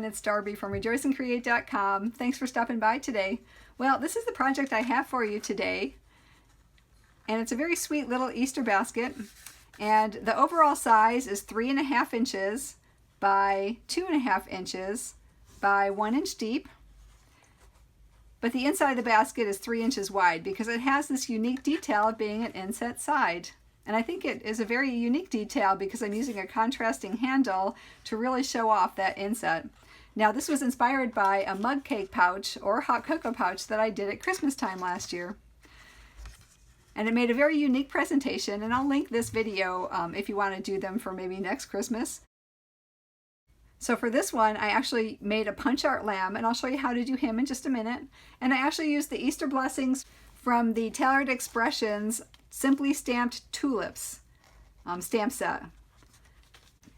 everyone, it's Darby from rejoiceandcreate.com. Thanks for stopping by today. Well, this is the project I have for you today, and it's a very sweet little Easter basket, and the overall size is 3.5 inches by 2.5 inches by 1 inch deep, but the inside of the basket is 3 inches wide because it has this unique detail of being an inset side. And I think it is a very unique detail because I'm using a contrasting handle to really show off that inset. Now this was inspired by a mug cake pouch or hot cocoa pouch that I did at Christmas time last year. And it made a very unique presentation, and I'll link this video if you want to do them for maybe next Christmas. So for this one, I actually made a punch art lamb, and I'll show you how to do him in just a minute. And I actually used the Easter blessings from the Tailored Expressions Simply Stamped Tulips stamp set.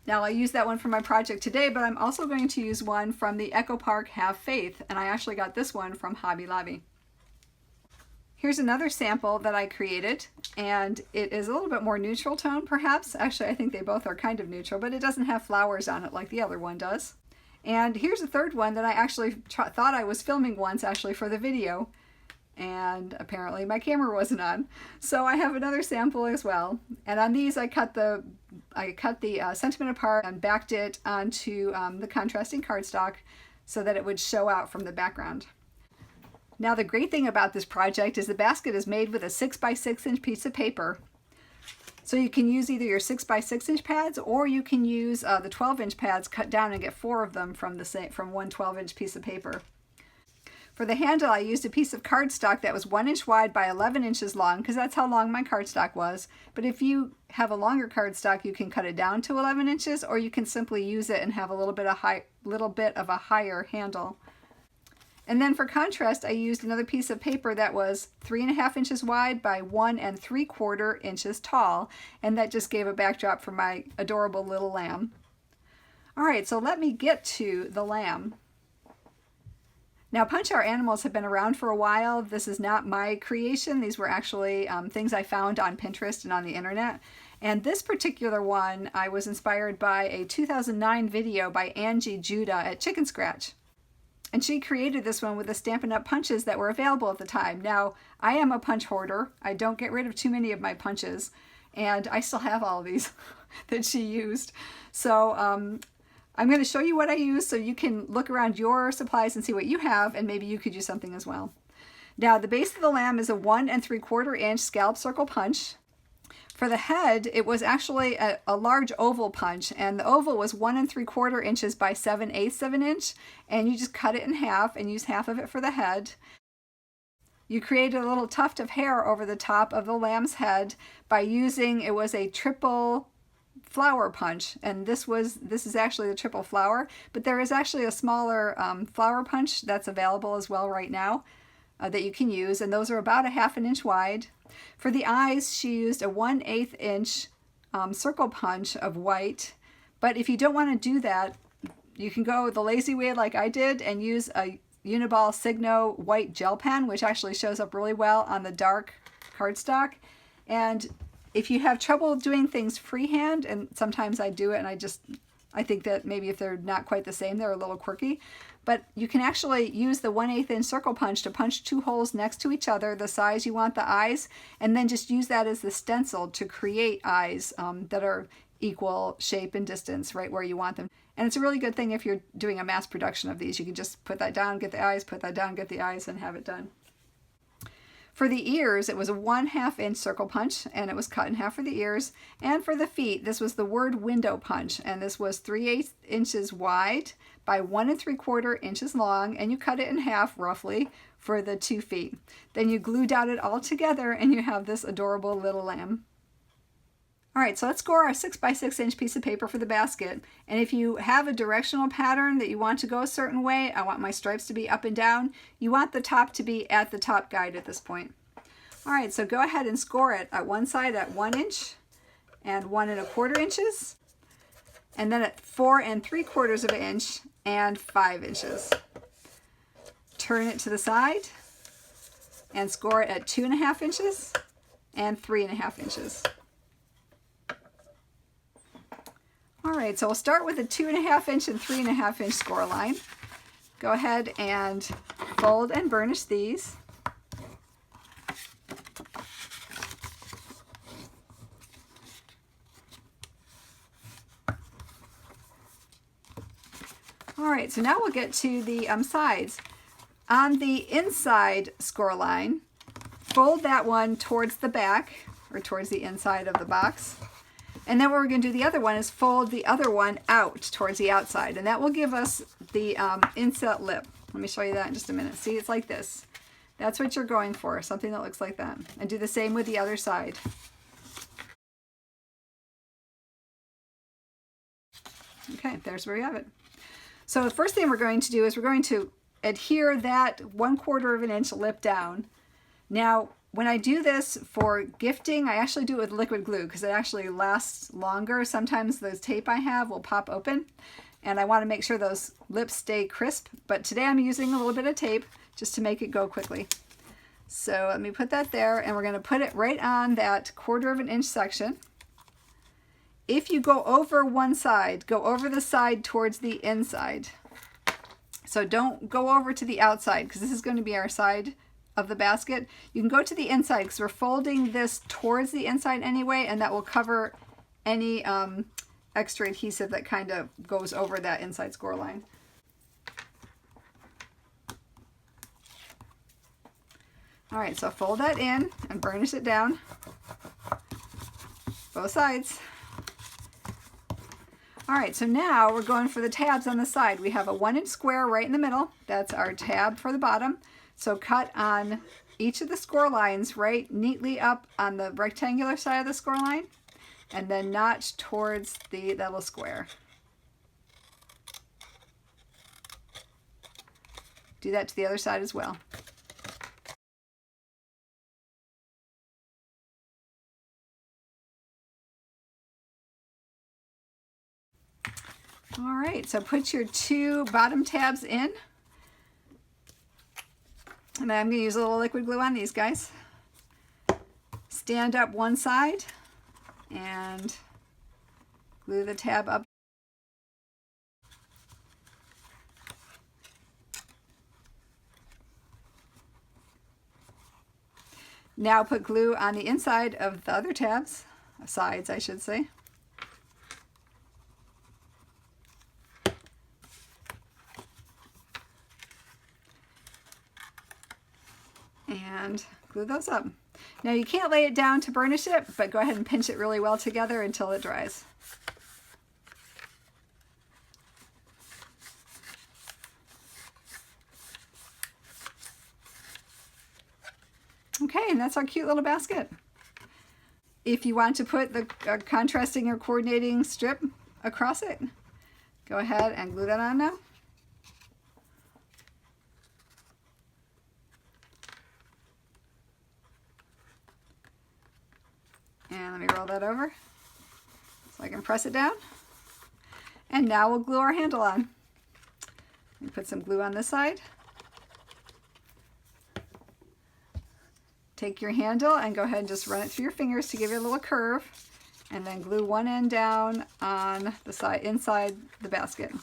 Now I use that one for my project today, but I'm also going to use one from the Echo Park Have Faith, and I actually got this one from Hobby Lobby. Here's another sample that I created, and it is a little bit more neutral tone perhaps. Actually, I think they both are kind of neutral, but it doesn't have flowers on it like the other one does. And here's a third one that I actually thought I was filming once actually for the video, and apparently my camera wasn't on. So I have another sample as well. And on these I cut the sentiment apart and backed it onto the contrasting cardstock so that it would show out from the background. Now the great thing about this project is the basket is made with a 6 by 6 inch piece of paper. So you can use either your 6 by 6 inch pads, or you can use the 12 inch pads, cut down and get 4 of them from one 12 inch piece of paper. For the handle, I used a piece of cardstock that was 1 inch wide by 11 inches long, because that's how long my cardstock was. But if you have a longer cardstock, you can cut it down to 11 inches, or you can simply use it and have a little bit of a higher handle. And then for contrast, I used another piece of paper that was 3.5 inches wide by 1 3/4 inches tall, and that just gave a backdrop for my adorable little lamb. All right, so let me get to the lamb. Now, punch art animals have been around for a while. This is not my creation. These were actually things I found on Pinterest and on the internet. And this particular one, I was inspired by a 2009 video by Angie Judah at Chicken Scratch. And she created this one with the Stampin' Up! Punches that were available at the time. Now, I am a punch hoarder. I don't get rid of too many of my punches. And I still have all of these that she used. So, I'm going to show you what I use so you can look around your supplies and see what you have, and maybe you could use something as well. Now the base of the lamb is a 1 3/4 inch scallop circle punch. For the head, it was actually a large oval punch, and the oval was 1 3/4 inches by 7/8 of an inch, and you just cut it in half and use half of it for the head. You created a little tuft of hair over the top of the lamb's head by using, it was a triple flower punch, and this is actually the triple flower, but there is actually a smaller flower punch that's available as well right now that you can use, and those are about 1/2 inch wide. For the eyes, she used a 1/8 inch circle punch of white, but if you don't want to do that, you can go the lazy way like I did and use a Uniball Signo white gel pen, which actually shows up really well on the dark cardstock. And if you have trouble doing things freehand, and sometimes I do it and I think that maybe if they're not quite the same, they're a little quirky, but you can actually use the 1/8 inch circle punch to punch 2 holes next to each other, the size you want the eyes, and then just use that as the stencil to create eyes that are equal shape and distance right where you want them. And it's a really good thing if you're doing a mass production of these. You can just put that down, get the eyes, put that down, get the eyes, and have it done. For the ears, it was a 1/2 inch circle punch, and it was cut in half for the ears. And for the feet, this was the word window punch, and this was 3/8 inches wide by 1 3/4 inches long, and you cut it in half roughly for the 2 feet. Then you glue down it all together, and you have this adorable little lamb. All right, so let's score our 6 by 6 inch piece of paper for the basket. And if you have a directional pattern that you want to go a certain way, I want my stripes to be up and down, you want the top to be at the top guide at this point. All right, so go ahead and score it at one side at 1 inch and 1 1/4 inches, and then at 4 3/4 of an inch and 5 inches. Turn it to the side and score it at 2.5 inches and 3.5 inches. All right. right, so we'll start with a 2.5 inch and 3.5 inch score line. Go ahead and fold and burnish these. All right, so now we'll get to the sides. On the inside score line, fold that one towards the back or towards the inside of the box. And then what we're going to do the other one is fold the other one out towards the outside, and that will give us the inset lip. Let me show you that in just a minute. See, it's like this. That's what you're going for, something that looks like that. And do the same with the other side. Okay, there's where you have it. So the first thing we're going to do is we're going to adhere that 1/4 inch lip down. Now, when I do this for gifting, I actually do it with liquid glue because it actually lasts longer. Sometimes the tape I have will pop open, and I want to make sure those lips stay crisp. But today I'm using a little bit of tape just to make it go quickly. So let me put that there, and we're going to put it right on that 1/4 inch section. If you go over one side, go over the side towards the inside. So don't go over to the outside because this is going to be our side of the basket. You can go to the inside because we're folding this towards the inside anyway, and that will cover any extra adhesive that kind of goes over that inside score line. All right, so fold that in and burnish it down, both sides. All right, so now we're going for the tabs on the side. We have a 1 inch square right in the middle. That's our tab for the bottom. So cut on each of the score lines right neatly up on the rectangular side of the score line, and then notch towards the little square. Do that to the other side as well. All right, so put your 2 bottom tabs in. And then I'm going to use a little liquid glue on these guys. Stand up one side and glue the tab up. Now put glue on the inside of the other tabs, sides I should say. And glue those up. Now you can't lay it down to burnish it, but go ahead and pinch it really well together until it dries. Okay, and that's our cute little basket. If you want to put the contrasting or coordinating strip across it, go ahead and glue that on now. And let me roll that over so I can press it down. And now we'll glue our handle on. And put some glue on this side. Take your handle and go ahead and just run it through your fingers to give it a little curve, and then glue one end down on the side inside the basket.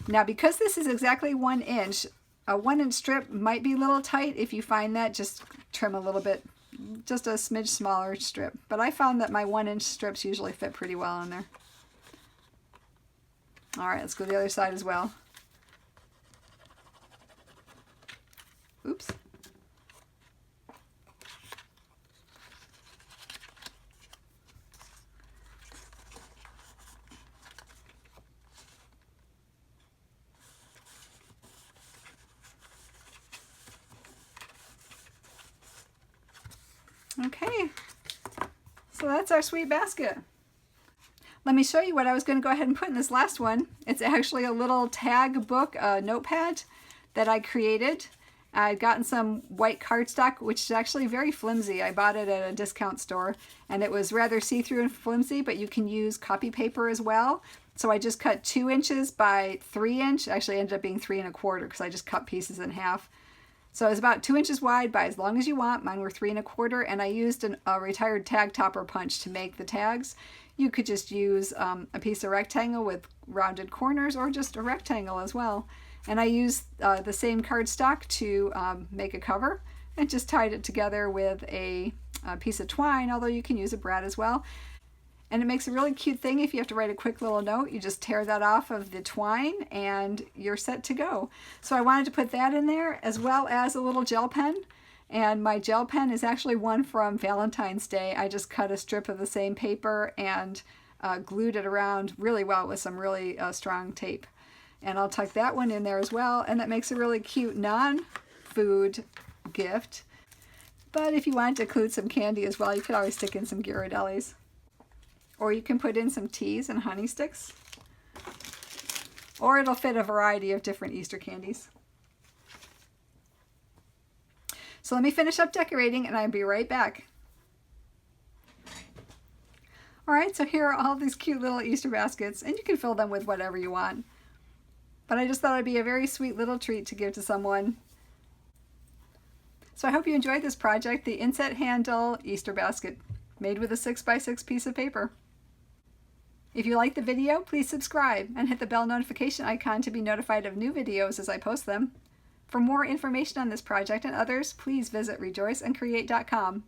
Now, because this is exactly 1 inch, a 1 inch strip might be a little tight. If you find that, just trim a little bit, just a smidge smaller strip. But I found that my 1 inch strips usually fit pretty well on there. All right, let's go to the other side as well. Oops. Okay, so that's our sweet basket. Let me show you what I was going to go ahead and put in this last one. It's actually a little tag book notepad that I created. I'd gotten some white cardstock, which is actually very flimsy. I bought it at a discount store, and it was rather see-through and flimsy, but you can use copy paper as well. So I just cut 2 inches by 3 inch. Actually, it ended up being 3 1/4 because I just cut pieces in half. So it's about 2 inches wide by as long as you want. Mine were 3 1/4, and I used a retired tag topper punch to make the tags. You could just use a piece of rectangle with rounded corners, or just a rectangle as well. And I used the same cardstock to make a cover, and just tied it together with a piece of twine, although you can use a brad as well. And it makes a really cute thing if you have to write a quick little note. You just tear that off of the twine and you're set to go. So I wanted to put that in there, as well as a little gel pen. And my gel pen is actually one from Valentine's Day. I just cut a strip of the same paper and glued it around really well with some really strong tape. And I'll tuck that one in there as well. And that makes a really cute non-food gift. But if you want to include some candy as well, you could always stick in some Ghirardellis. Or you can put in some teas and honey sticks. Or it'll fit a variety of different Easter candies. So let me finish up decorating and I'll be right back. Alright, so here are all these cute little Easter baskets, and you can fill them with whatever you want. But I just thought it'd be a very sweet little treat to give to someone. So I hope you enjoyed this project, the inset handle Easter basket, made with a 6x6 piece of paper. If you like the video, please subscribe and hit the bell notification icon to be notified of new videos as I post them. For more information on this project and others, please visit rejoiceandcreate.com.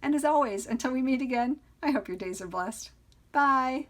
And as always, until we meet again, I hope your days are blessed. Bye!